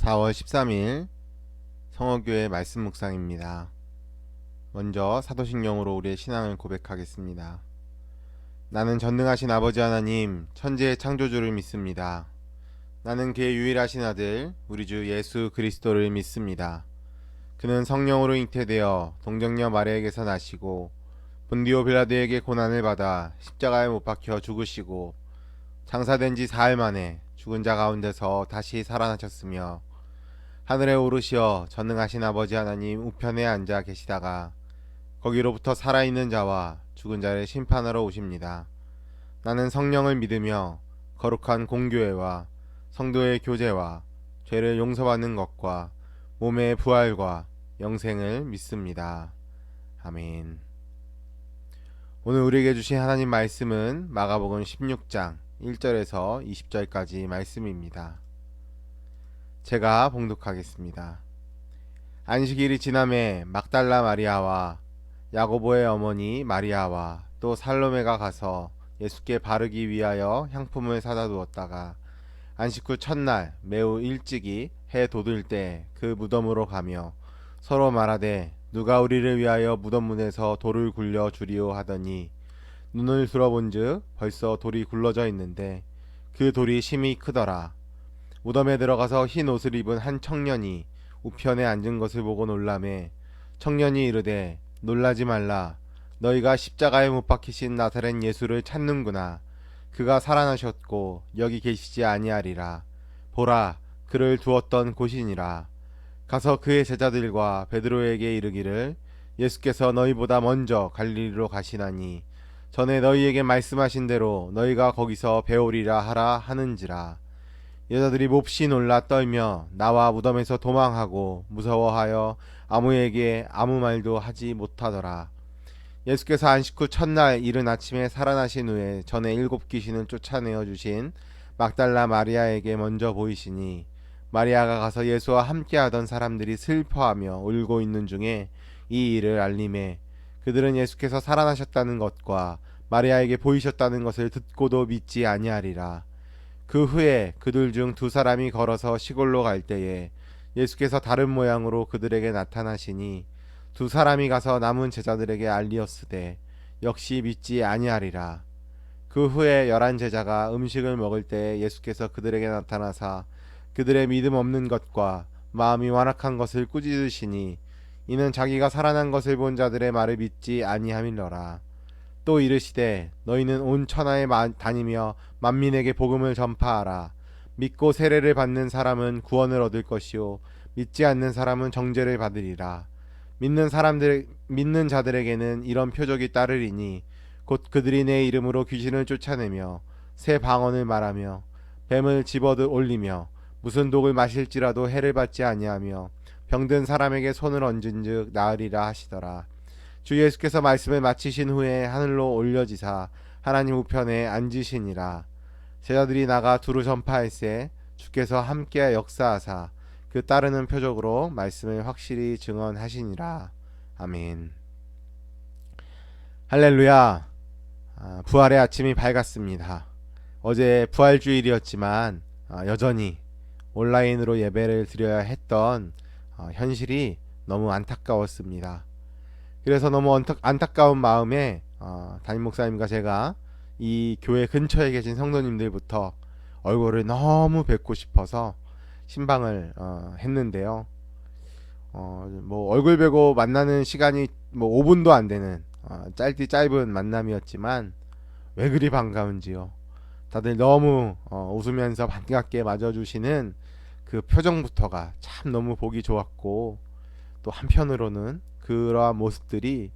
4월 13일 성어교회 말씀 묵상입니다. 먼저 사도신경으로 우리의 신앙을 고백하겠습니다. 나는 전능하신 아버지 하나님 천지의 창조주를 믿습니다. 나는 그의 유일하신 아들 우리 주 예수 그리스도를 믿습니다. 그는 성령으로 잉태되어 동정녀 마리아에게서 나시고 본디오 빌라도에게 고난을 받아 십자가에 못 박혀 죽으시고 장사된 지 사흘 만에 죽은 자 가운데서 다시 살아나셨으며 하늘에 오르시어 전능하신 아버지 하나님 우편에 앉아 계시다가 거기로부터 살아있는 자와 죽은 자를 심판하러 오십니다. 나는 성령을 믿으며 거룩한 공교회와 성도의 교제와 죄를 용서받는 것과 몸의 부활과 영생을 믿습니다. 아멘. 오늘 우리에게 주신 하나님 말씀은 마가복음 16장 1절에서 20절까지 말씀입니다. 제가 봉독하겠습니다. 안식일이 지남에 막달라 마리아와 야고보의 어머니 마리아와 또 살로메가 가서 예수께 바르기 위하여 향품을 사다 두었다가 안식 후 첫날 매우 일찍이 해 돋을 때 그 무덤으로 가며 서로 말하되 누가 우리를 위하여 무덤 문에서 돌을 굴려 주리오 하더니 눈을 들어본즉 벌써 돌이 굴러져 있는데 그 돌이 심히 크더라. 무덤에 들어가서 흰 옷을 입은 한 청년이 우편에 앉은 것을 보고 놀라매 청년이 이르되 놀라지 말라. 너희가 십자가에 못 박히신 나사렛 예수를 찾는구나. 그가 살아나셨고 여기 계시지 아니하리라. 보라, 그를 두었던 곳이니라. 가서 그의 제자들과 베드로에게 이르기를 예수께서 너희보다 먼저 갈릴리로 가시나니 전에 너희에게 말씀하신 대로 너희가 거기서 배우리라 하라 하는지라. 여자들이 몹시 놀라 떨며 나와 무덤에서 도망하고 무서워하여 아무에게 아무 말도 하지 못하더라. 예수께서 안식 후 첫날 이른 아침에 살아나신 후에 전에 7 귀신을 쫓아내어 주신 막달라 마리아에게 먼저 보이시니 마리아가 가서 예수와 함께하던 사람들이 슬퍼하며 울고 있는 중에 이 일을 알림해 그들은 예수께서 살아나셨다는 것과 마리아에게 보이셨다는 것을 듣고도 믿지 아니하리라. 그 후에 그들 중 2 사람이 걸어서 시골로 갈 때에 예수께서 다른 모양으로 그들에게 나타나시니 2 사람이 가서 남은 제자들에게 알리었으되 역시 믿지 아니하리라. 그 후에 11 제자가 음식을 먹을 때에 예수께서 그들에게 나타나사 그들의 믿음 없는 것과 마음이 완악한 것을 꾸짖으시니 이는 자기가 살아난 것을 본 자들의 말을 믿지 아니함이러라. 또 이르시되 너희는 온 천하에 다니며 만민에게 복음을 전파하라. 믿고 세례를 받는 사람은 구원을 얻을 것이요 믿지 않는 사람은 정죄를 받으리라. 믿는 자들에게는 이런 표적이 따르리니 곧 그들이 내 이름으로 귀신을 쫓아내며 새 방언을 말하며 뱀을 집어들 올리며 무슨 독을 마실지라도 해를 받지 아니하며 병든 사람에게 손을 얹은즉 나으리라 하시더라. 주 예수께서 말씀을 마치신 후에 하늘로 올려지사 하나님 우편에 앉으시니라. 제자들이 나가 두루 전파할세 주께서 함께 역사하사 그 따르는 표적으로 말씀을 확실히 증언하시니라. 아멘. 할렐루야. 부활의 아침이 밝았습니다. 어제 부활주일이었지만 여전히 온라인으로 예배를 드려야 했던 현실이 너무 안타까웠습니다. 그래서 너무 안타까운 마음에 담임 목사님과 제가 이 교회 근처에 계신 성도님들부터 얼굴을 너무 뵙고 싶어서 신방을 했는데요. 뭐 얼굴 뵈고 만나는 시간이 뭐 5분도 안 되는 짧은 만남이었지만 왜 그리 반가운지요. 다들 너무 웃으면서 반갑게 맞아주시는 그 표정부터가 참 너무 보기 좋았고, 또 한편으로는 그러한 모습들이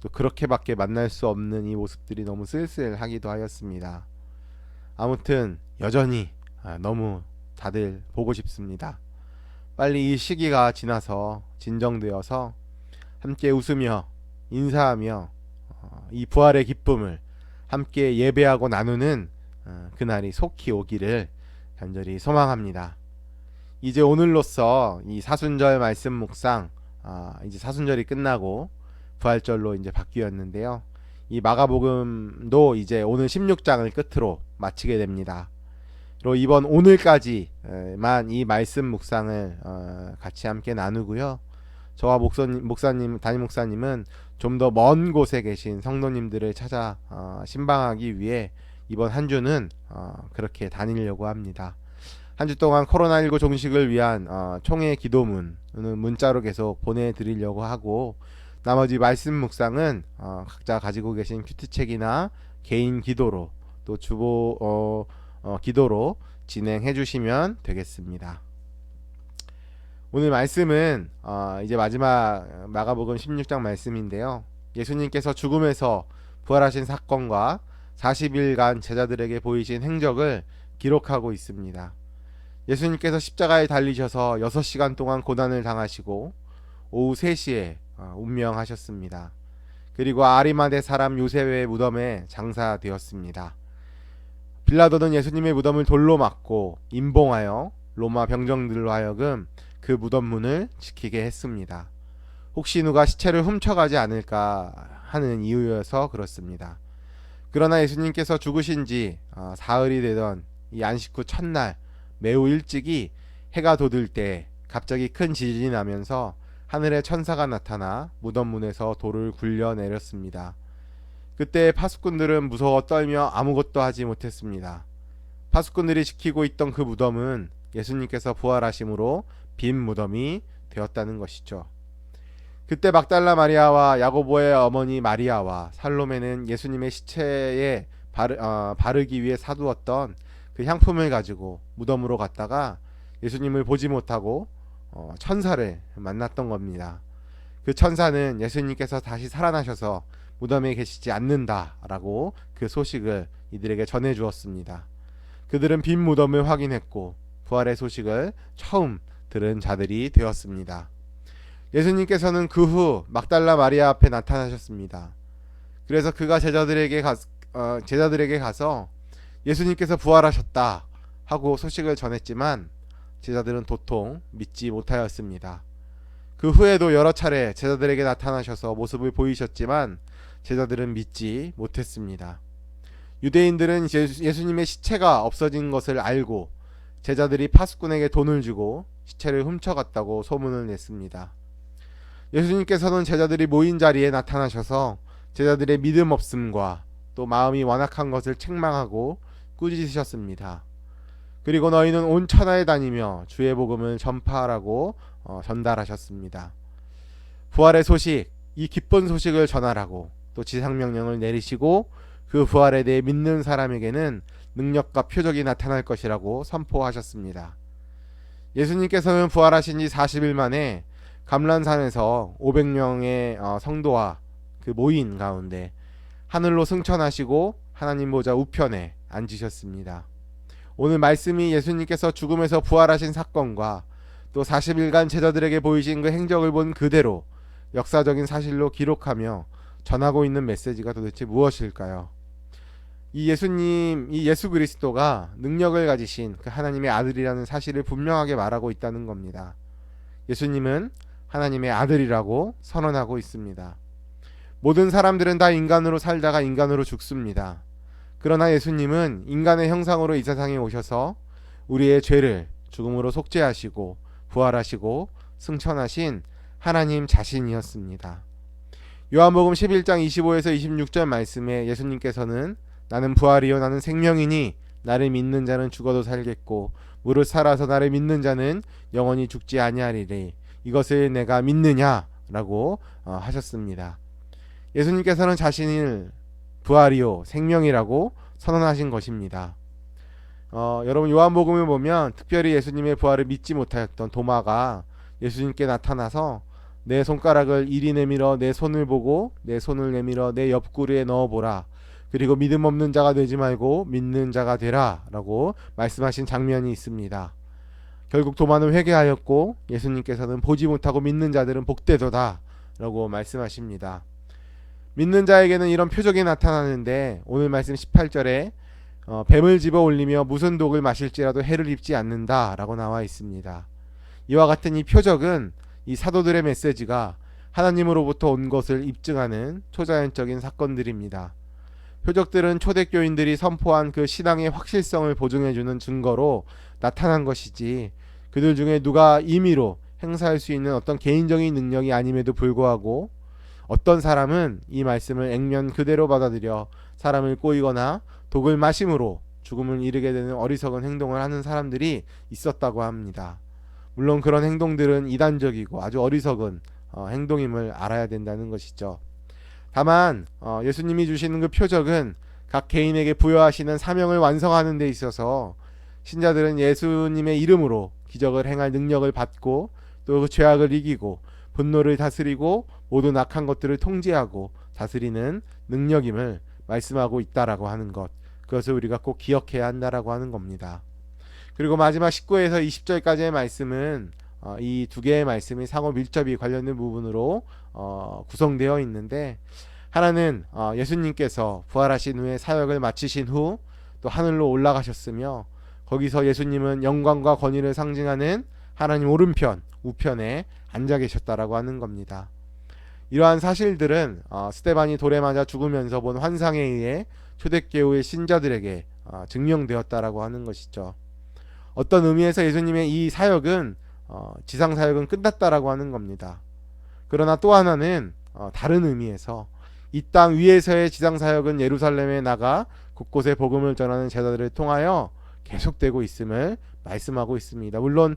또 그렇게밖에 만날 수 없는 이 모습들이 너무 쓸쓸하기도 하였습니다. 아무튼 여전히 너무 다들 보고 싶습니다. 빨리 이 시기가 지나서 진정되어서 함께 웃으며 인사하며 이 부활의 기쁨을 함께 예배하고 나누는 그날이 속히 오기를 간절히 소망합니다. 이제 오늘로써 이 사순절 말씀 묵상 이제 사순절이 끝나고 부활절로 이제 바뀌었는데요. 이 마가복음도 이제 오늘 16장을 끝으로 마치게 됩니다. 이번 오늘까지만 이 말씀 묵상을 같이 함께 나누고요. 저와 담임 목사님은 좀 더 먼 곳에 계신 성도님들을 찾아 신방하기 위해 이번 한 주는 그렇게 다니려고 합니다. 한 주 동안 코로나19 종식을 위한 총회 기도문은 문자로 계속 보내드리려고 하고, 나머지 말씀 묵상은 각자 가지고 계신 큐티책이나 개인 기도로 또 주보 기도로 진행해 주시면 되겠습니다. 오늘 말씀은 이제 마지막 마가복음 16장 말씀인데요. 예수님께서 죽음에서 부활하신 사건과 40일간 제자들에게 보이신 행적을 기록하고 있습니다. 예수님께서 십자가에 달리셔서 6시간 동안 고난을 당하시고 오후 3시에 운명하셨습니다. 그리고 아리마대 사람 요셉의 무덤에 장사되었습니다. 빌라도는 예수님의 무덤을 돌로 막고 임봉하여 로마 병정들로 하여금 그 무덤 문을 지키게 했습니다. 혹시 누가 시체를 훔쳐가지 않을까 하는 이유여서 그렇습니다. 그러나 예수님께서 죽으신 지 사흘이 되던 이 안식 후 첫날 매우 일찍이 해가 돋을 때 갑자기 큰 지진이 나면서 하늘에 천사가 나타나 무덤 문에서 돌을 굴려 내렸습니다. 그때 파수꾼들은 무서워 떨며 아무것도 하지 못했습니다. 파수꾼들이 지키고 있던 그 무덤은 예수님께서 부활하심으로 빈 무덤이 되었다는 것이죠. 그때 막달라 마리아와 야고보의 어머니 마리아와 살로메는 예수님의 시체에 바르기 위해 사두었던 그 향품을 가지고 무덤으로 갔다가 예수님을 보지 못하고 천사를 만났던 겁니다. 그 천사는 예수님께서 다시 살아나셔서 무덤에 계시지 않는다라고 그 소식을 이들에게 전해 주었습니다. 그들은 빈 무덤을 확인했고 부활의 소식을 처음 들은 자들이 되었습니다. 예수님께서는 그 후 막달라 마리아 앞에 나타나셨습니다. 그래서 그가 제자들에게 가서 예수님께서 부활하셨다 하고 소식을 전했지만 제자들은 도통 믿지 못하였습니다. 그 후에도 여러 차례 제자들에게 나타나셔서 모습을 보이셨지만 제자들은 믿지 못했습니다. 유대인들은 예수님의 시체가 없어진 것을 알고 제자들이 파수꾼에게 돈을 주고 시체를 훔쳐갔다고 소문을 냈습니다. 예수님께서는 제자들이 모인 자리에 나타나셔서 제자들의 믿음 없음과 또 마음이 완악한 것을 책망하고 꾸짖으셨습니다. 그리고 너희는 온 천하에 다니며 주의 복음을 전파하라고 전달하셨습니다. 부활의 소식, 이 기쁜 소식을 전하라고 또 지상명령을 내리시고 그 부활에 대해 믿는 사람에게는 능력과 표적이 나타날 것이라고 선포하셨습니다. 예수님께서는 부활하신 지 40일 만에 감람산에서 500명의 성도와 그 모인 가운데 하늘로 승천하시고 하나님 보좌 우편에 앉으셨습니다. 오늘 말씀이 예수님께서 죽음에서 부활하신 사건과 또 40일간 제자들에게 보이신 그 행적을 본 그대로 역사적인 사실로 기록하며 전하고 있는 메시지가 도대체 무엇일까요? 이 예수 그리스도가 능력을 가지신 그 하나님의 아들이라는 사실을 분명하게 말하고 있다는 겁니다. 예수님은 하나님의 아들이라고 선언하고 있습니다. 모든 사람들은 다 인간으로 살다가 인간으로 죽습니다. 그러나 예수님은 인간의 형상으로 이 세상에 오셔서 우리의 죄를 죽음으로 속죄하시고 부활하시고 승천하신 하나님 자신이었습니다. 요한복음 11장 25에서 26절 말씀에 예수님께서는 나는 부활이요 나는 생명이니 나를 믿는 자는 죽어도 살겠고 무릇 살아서 나를 믿는 자는 영원히 죽지 아니하리니 이것을 내가 믿느냐라고 하셨습니다. 예수님께서는 자신을 부활이요 생명이라고 선언하신 것입니다. 여러분 요한복음을 보면 특별히 예수님의 부활을 믿지 못하였던 도마가 예수님께 나타나서 내 손가락을 이리 내밀어 내 손을 보고 내 손을 내밀어 내 옆구리에 넣어보라. 그리고 믿음 없는 자가 되지 말고 믿는 자가 되라 라고 말씀하신 장면이 있습니다. 결국 도마는 회개하였고 예수님께서는 보지 못하고 믿는 자들은 복되도다 라고 말씀하십니다. 믿는 자에게는 이런 표적이 나타나는데 오늘 말씀 18절에 뱀을 집어 올리며 무슨 독을 마실지라도 해를 입지 않는다 라고 나와 있습니다. 이와 같은 이 표적은 이 사도들의 메시지가 하나님으로부터 온 것을 입증하는 초자연적인 사건들입니다. 표적들은 초대교인들이 선포한 그 신앙의 확실성을 보증해주는 증거로 나타난 것이지, 그들 중에 누가 임의로 행사할 수 있는 어떤 개인적인 능력이 아님에도 불구하고 어떤 사람은 이 말씀을 액면 그대로 받아들여 사람을 꼬이거나 독을 마심으로 죽음을 이르게 되는 어리석은 행동을 하는 사람들이 있었다고 합니다. 물론 그런 행동들은 이단적이고 아주 어리석은 행동임을 알아야 된다는 것이죠. 다만 예수님이 주시는 그 표적은 각 개인에게 부여하시는 사명을 완성하는 데 있어서 신자들은 예수님의 이름으로 기적을 행할 능력을 받고 또 그 죄악을 이기고 분노를 다스리고 모든 악한 것들을 통제하고 다스리는 능력임을 말씀하고 있다라고 하는 것, 그것을 우리가 꼭 기억해야 한다라고 하는 겁니다. 그리고 마지막 19에서 20절까지의 말씀은 이 두 개의 말씀이 상호 밀접이 관련된 부분으로 구성되어 있는데, 하나는 예수님께서 부활하신 후에 사역을 마치신 후 또 하늘로 올라가셨으며 거기서 예수님은 영광과 권위를 상징하는 하나님 오른편 우편에 앉아 계셨다라고 하는 겁니다. 이러한 사실들은 스데반이 돌에 맞아 죽으면서 본 환상에 의해 초대교회의 신자들에게 증명되었다라고 하는 것이죠. 어떤 의미에서 예수님의 이 사역은 지상 사역은 끝났다라고 하는 겁니다. 그러나 또 하나는 다른 의미에서 이 땅 위에서의 지상 사역은 예루살렘에 나가 곳곳에 복음을 전하는 제자들을 통하여 계속되고 있음을 말씀하고 있습니다. 물론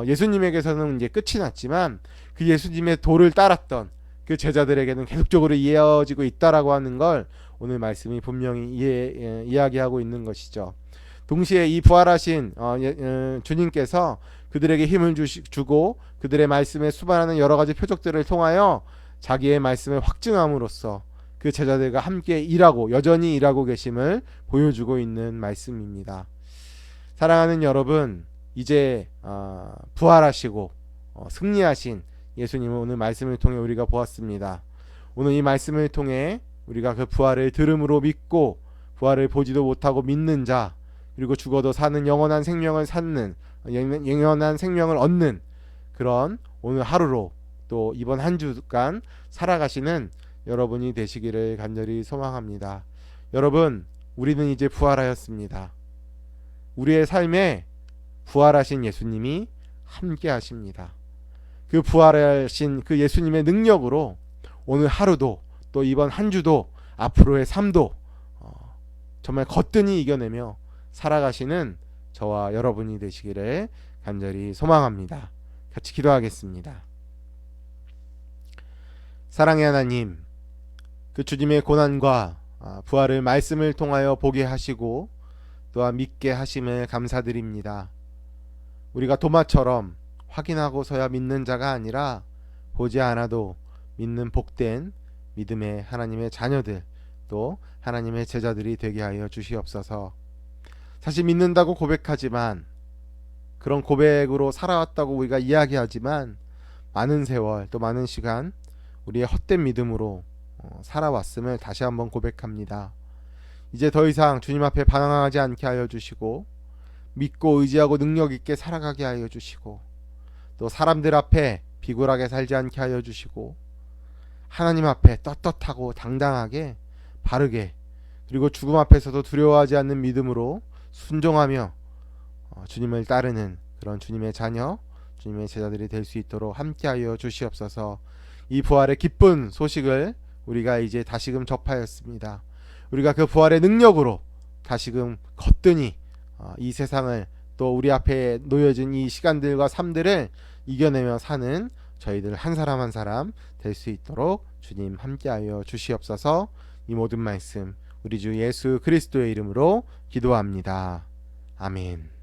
예수님에게서는 이제 끝이 났지만 그 예수님의 도를 따랐던 그 제자들에게는 계속적으로 이어지고 있다라고 하는 걸 오늘 말씀이 분명히 이야기하고 있는 것이죠. 동시에 이 부활하신 주님께서 그들에게 힘을 주고 그들의 말씀에 수반하는 여러 가지 표적들을 통하여 자기의 말씀을 확증함으로써 그 제자들과 함께 일하고 여전히 일하고 계심을 보여주고 있는 말씀입니다. 사랑하는 여러분, 이제 부활하시고 승리하신 예수님은 오늘 말씀을 통해 우리가 보았습니다. 오늘 이 말씀을 통해 우리가 그 부활을 들음으로 믿고 부활을 보지도 못하고 믿는 자, 그리고 죽어도 사는 영원한 생명을 영원한 생명을 얻는 그런 오늘 하루로 또 이번 한 주간 살아가시는 여러분이 되시기를 간절히 소망합니다. 여러분, 우리는 이제 부활하였습니다. 우리의 삶에 부활하신 예수님이 함께 하십니다. 그 부활하신 그 예수님의 능력으로 오늘 하루도 또 이번 한 주도 앞으로의 삶도 정말 거뜬히 이겨내며 살아가시는 저와 여러분이 되시기를 간절히 소망합니다. 같이 기도하겠습니다. 사랑의 하나님, 그 주님의 고난과 부활을 말씀을 통하여 보게 하시고 또한 믿게 하심을 감사드립니다. 우리가 도마처럼 확인하고서야 믿는 자가 아니라 보지 않아도 믿는 복된 믿음의 하나님의 자녀들, 또 하나님의 제자들이 되게 하여 주시옵소서. 사실 믿는다고 고백하지만, 그런 고백으로 살아왔다고 우리가 이야기하지만 많은 세월 또 많은 시간 우리의 헛된 믿음으로 살아왔음을 다시 한번 고백합니다. 이제 더 이상 주님 앞에 반항하지 않게 하여 주시고 믿고 의지하고 능력 있게 살아가게 하여 주시고 또 사람들 앞에 비굴하게 살지 않게 하여 주시고 하나님 앞에 떳떳하고 당당하게 바르게, 그리고 죽음 앞에서도 두려워하지 않는 믿음으로 순종하며 주님을 따르는 그런 주님의 자녀, 주님의 제자들이 될 수 있도록 함께하여 주시옵소서. 이 부활의 기쁜 소식을 우리가 이제 다시금 접하였습니다. 우리가 그 부활의 능력으로 다시금 거뜬히 이 세상을 또 우리 앞에 놓여진 이 시간들과 삶들을 이겨내며 사는 저희들 한 사람 한 사람 될 수 있도록 주님 함께하여 주시옵소서. 이 모든 말씀 우리 주 예수 그리스도의 이름으로 기도합니다. 아멘.